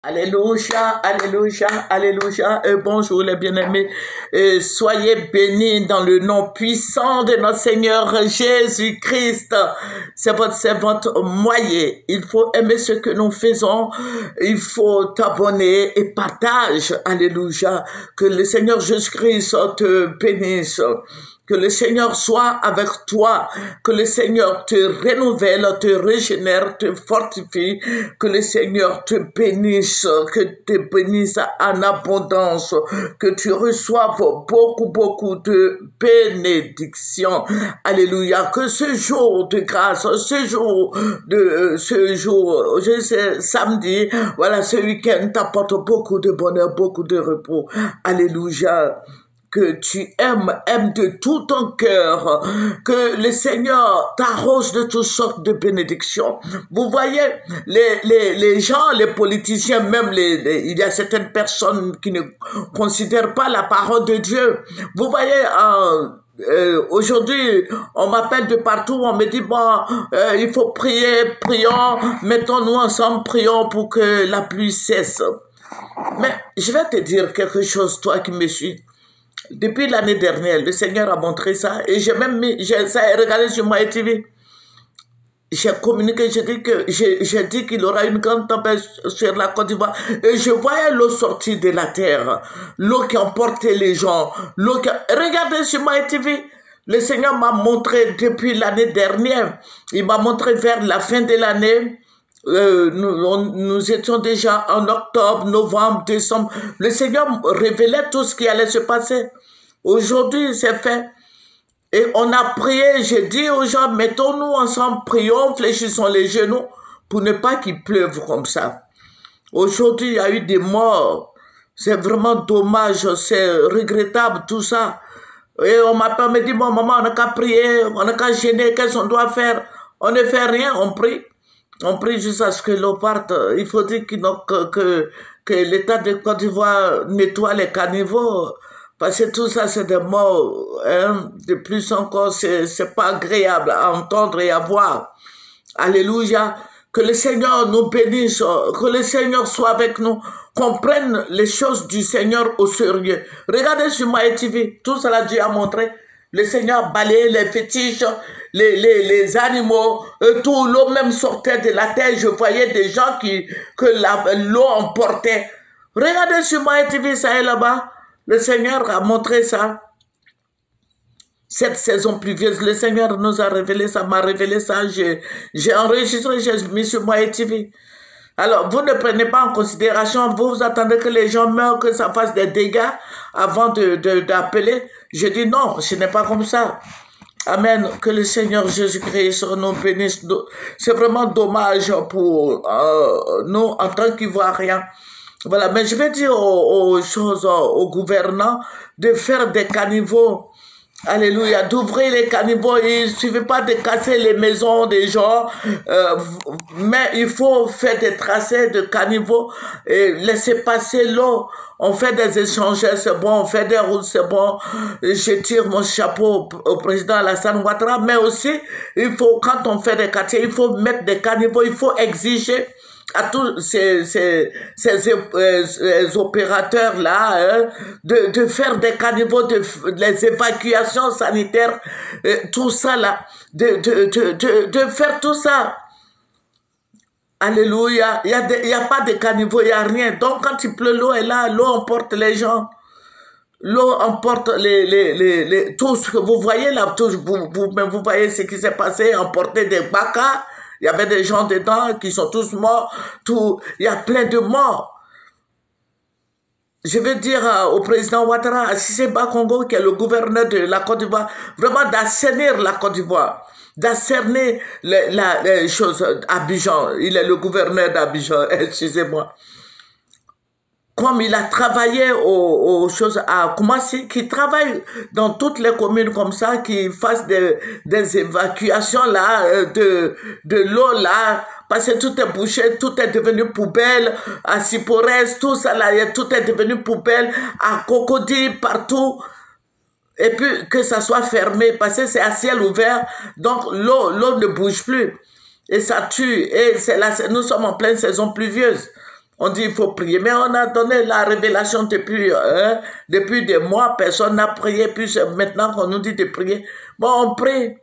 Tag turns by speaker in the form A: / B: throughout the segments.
A: Alléluia, alléluia, alléluia. Et bonjour les bien-aimés. Soyez bénis dans le nom puissant de notre Seigneur Jésus-Christ. C'est votre servante Moyer. Il faut aimer ce que nous faisons. Il faut t'abonner et partage. Alléluia. Que le Seigneur Jésus-Christ te bénisse. Que le Seigneur soit avec toi, que le Seigneur te renouvelle, te régénère, te fortifie, que le Seigneur te bénisse, que te bénisse en abondance, que tu reçoives beaucoup de bénédictions. Alléluia. Que ce jour de grâce, ce jour, je sais, samedi, voilà, ce week-end t'apporte beaucoup de bonheur, beaucoup de repos. Alléluia. Que tu aimes de tout ton cœur, que le Seigneur t'arrose de toutes sortes de bénédictions. Vous voyez, les gens, les politiciens, même il y a certaines personnes qui ne considèrent pas la parole de Dieu. Vous voyez, aujourd'hui, on m'appelle de partout, on me dit, bon, il faut prier, prions, mettons-nous ensemble, prions pour que la pluie cesse. Mais je vais te dire quelque chose, toi qui me suis. Depuis l'année dernière, le Seigneur a montré ça et j'ai même mis, ça a regardé sur Moyen TV. J'ai communiqué, j'ai dit qu'il y aura une grande tempête sur la Côte d'Ivoire et je voyais l'eau sortir de la terre, l'eau qui emportait les gens, Regardez sur Moyen TV. Le Seigneur m'a montré depuis l'année dernière, il m'a montré vers la fin de l'année. Nous étions déjà en octobre, novembre, décembre. Le Seigneur révélait tout ce qui allait se passer. Aujourd'hui, c'est fait. Et on a prié, j'ai dit aux gens, mettons-nous ensemble, prions, fléchissons les genoux pour ne pas qu'il pleuve comme ça. Aujourd'hui, il y a eu des morts. C'est vraiment dommage, c'est regrettable tout ça. Et on m'appelle, on me dit, bon, maman, on n'a qu'à prier, on n'a qu'à gêner, qu'est-ce qu'on doit faire? On ne fait rien, on prie. On prie jusqu'à ce que l'eau parte. Il faut dire que l'État de Côte d'Ivoire nettoie les caniveaux. Parce que tout ça, c'est des morts. Hein. De plus encore, c'est pas agréable à entendre et à voir. Alléluia. Que le Seigneur nous bénisse. Que le Seigneur soit avec nous. Qu'on prenne les choses du Seigneur au sérieux. Regardez sur Moyen TV. Tout cela, Dieu a montré. Le Seigneur balayait les fétiches, les animaux, tout, l'eau même sortait de la terre. Je voyais des gens que l'eau emportait. Regardez sur Moyen TV, ça est là-bas. Le Seigneur a montré ça. Cette saison pluvieuse, le Seigneur nous a révélé ça, m'a révélé ça. J'ai enregistré, j'ai mis sur Moyen TV. Alors, vous ne prenez pas en considération, vous attendez que les gens meurent, que ça fasse des dégâts avant d'appeler. Je dis non, ce n'est pas comme ça. Amen. Que le Seigneur Jésus-Christ nous bénisse. C'est vraiment dommage pour nous en tant qu'Ivoiriens. Voilà, mais je vais dire aux gouvernants de faire des caniveaux. Alléluia, d'ouvrir les caniveaux. Il ne suffit pas de casser les maisons des gens, mais il faut faire des tracés de caniveaux et laisser passer l'eau. On fait des échanges, c'est bon, on fait des routes, c'est bon. Je tire mon chapeau au président Alassane Ouattara, mais aussi, il faut, quand on fait des quartiers, il faut mettre des caniveaux, il faut exiger à tous ces opérateurs-là de faire des caniveaux, les évacuations sanitaires, tout ça là, de faire tout ça. Alléluia. Il y a pas de caniveau, il n'y a rien. Donc quand il pleut, l'eau est là, l'eau emporte les gens. L'eau emporte tout ce que vous voyez là, vous voyez ce qui s'est passé, emporter des bacas. Il y avait des gens dedans qui sont tous morts. Il y a plein de morts. Je veux dire au président Ouattara, à Cissé Bakongo, qui est le gouverneur de la Côte d'Ivoire, vraiment d'assainir la Côte d'Ivoire, d'assainir les choses. Abidjan, il est le gouverneur d'Abidjan, excusez-moi. Comme il a travaillé aux choses à Koumassi, qui travaille dans toutes les communes comme ça, qui fasse des évacuations là, de l'eau là, parce que tout est bouché, tout est devenu poubelle, à Sipores, tout ça là, tout est devenu poubelle, à Cocody, partout. Et puis que ça soit fermé, parce que c'est à ciel ouvert, donc l'eau ne bouge plus. Et ça tue, et nous sommes en pleine saison pluvieuse. On dit il faut prier, mais on a donné la révélation depuis des mois, personne n'a prié, puis maintenant qu'on nous dit de prier, bon, on prie.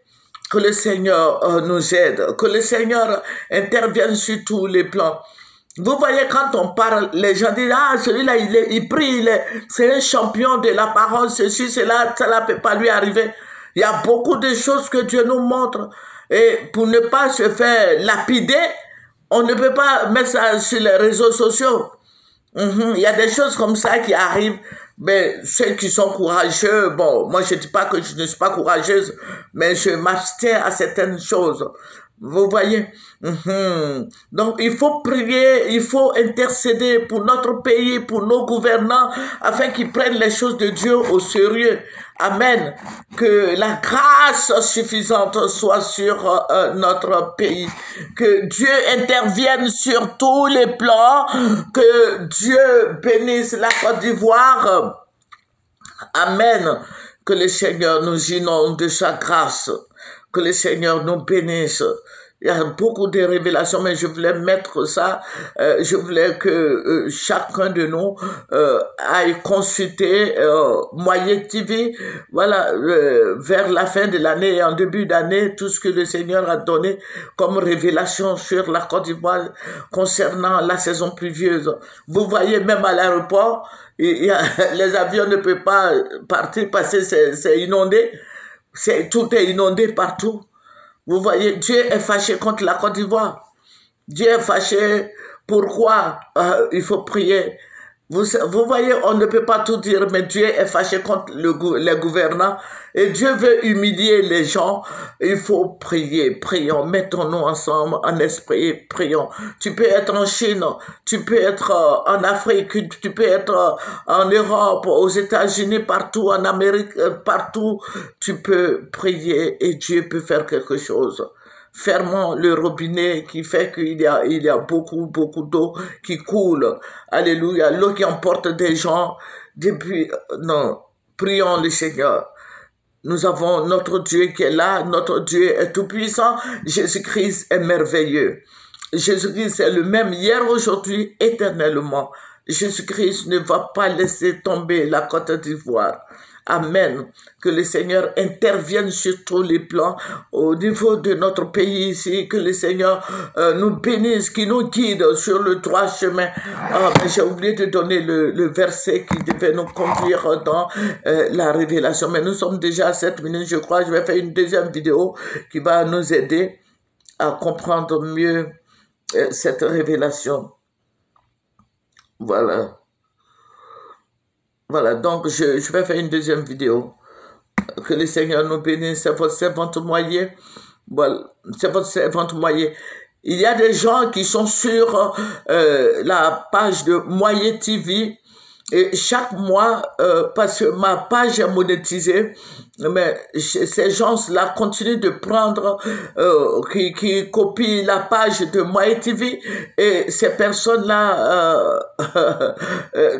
A: Que le Seigneur nous aide, que le Seigneur intervienne sur tous les plans. Vous voyez, quand on parle, les gens disent, ah, celui-là, il prie, c'est un champion de la parole, ceci, cela, ça ne peut pas lui arriver. Il y a beaucoup de choses que Dieu nous montre. Et pour ne pas se faire lapider, on ne peut pas mettre ça sur les réseaux sociaux. Il y a des choses comme ça qui arrivent. Mais ceux qui sont courageux, bon, moi je ne dis pas que je ne suis pas courageuse, mais je m'abstiens à certaines choses. Vous voyez? Donc il faut prier, il faut intercéder pour notre pays, pour nos gouvernants, afin qu'ils prennent les choses de Dieu au sérieux. Amen. Que la grâce suffisante soit sur notre pays. Que Dieu intervienne sur tous les plans. Que Dieu bénisse la Côte d'Ivoire. Amen. Que le Seigneur nous inonde de sa grâce. Que le Seigneur nous bénisse. Il y a beaucoup de révélations, mais je voulais mettre ça. Je voulais que chacun de nous aille consulter Moyen TV. Voilà, vers la fin de l'année et en début d'année, tout ce que le Seigneur a donné comme révélation sur la Côte d'Ivoire concernant la saison pluvieuse. Vous voyez, même à l'aéroport, les avions ne peuvent pas partir parce que c'est inondé. Tout est inondé partout. Vous voyez, Dieu est fâché contre la Côte d'Ivoire. Dieu est fâché. Pourquoi? Il faut prier. Vous voyez, on ne peut pas tout dire, mais Dieu est fâché contre les gouvernants. Et Dieu veut humilier les gens. Il faut prier. Prions. Mettons-nous ensemble en esprit. Prions. Tu peux être en Chine. Tu peux être en Afrique. Tu peux être en Europe, aux États-Unis, partout, en Amérique, partout. Tu peux prier et Dieu peut faire quelque chose. Fermons le robinet qui fait qu'il y a beaucoup d'eau qui coule. Alléluia. L'eau qui emporte des gens depuis... Non. Prions le Seigneur. Nous avons notre Dieu qui est là. Notre Dieu est tout puissant. Jésus-Christ est merveilleux. Jésus-Christ est le même hier, aujourd'hui, éternellement. Jésus-Christ ne va pas laisser tomber la Côte d'Ivoire. Amen. Que le Seigneur intervienne sur tous les plans au niveau de notre pays ici. Que le Seigneur nous bénisse, qui nous guide sur le droit chemin. J'ai oublié de donner le verset qui devait nous conduire dans la révélation. Mais nous sommes déjà à 7 minutes, je crois. Je vais faire une deuxième vidéo qui va nous aider à comprendre mieux cette révélation. Voilà. Voilà, donc je vais faire une deuxième vidéo. Que le Seigneur nous bénisse. C'est votre servante Moyer. Voilà, c'est votre servante Moyer. Il y a des gens qui sont sur la page de Moyer TV. Et chaque mois, parce que ma page est monétisée, mais ces gens-là continuent de prendre, qui copient la page de Moyer TV, et ces personnes-là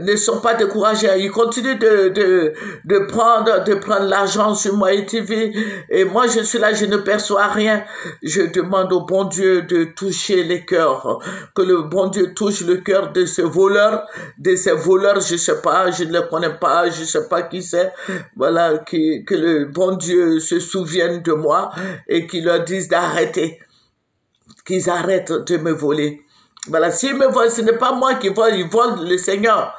A: ne sont pas découragées. Ils continuent de prendre l'argent sur Moyer TV, et moi je suis là, je ne perçois rien. Je demande au bon Dieu de toucher les cœurs, que le bon Dieu touche le cœur de ces voleurs, je sais pas, je ne les connais pas, je sais pas qui c'est, voilà, que le bon Dieu se souvienne de moi et qu'il leur dise d'arrêter, qu'ils arrêtent de me voler. Voilà, s'ils me volent, ce n'est pas moi qui vole, ils volent le Seigneur.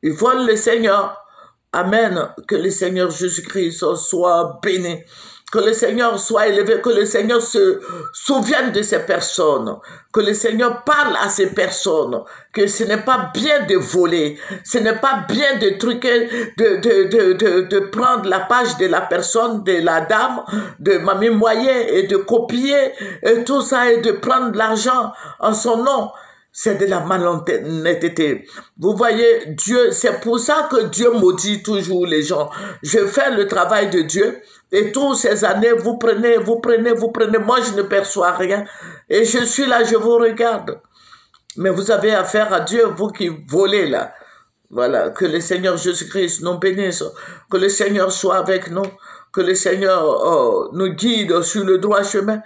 A: Ils volent le Seigneur. Amen. Que le Seigneur Jésus-Christ soit béni. Que le Seigneur soit élevé, que le Seigneur se souvienne de ces personnes, que le Seigneur parle à ces personnes, que ce n'est pas bien de voler, ce n'est pas bien de truquer, de prendre la page de la personne, de la dame, de Mamie Moyer et de copier et tout ça et de prendre l'argent en son nom. C'est de la malhonnêteté. Vous voyez, Dieu, c'est pour ça que Dieu maudit toujours les gens. Je fais le travail de Dieu et toutes ces années, vous prenez. Moi, je ne perçois rien. Et je suis là, je vous regarde. Mais vous avez affaire à Dieu, vous qui volez là. Voilà, que le Seigneur Jésus-Christ nous bénisse. Que le Seigneur soit avec nous. Que le Seigneur nous guide sur le droit chemin.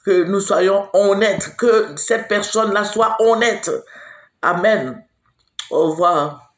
A: Que nous soyons honnêtes, que cette personne-là soit honnête. Amen. Au revoir.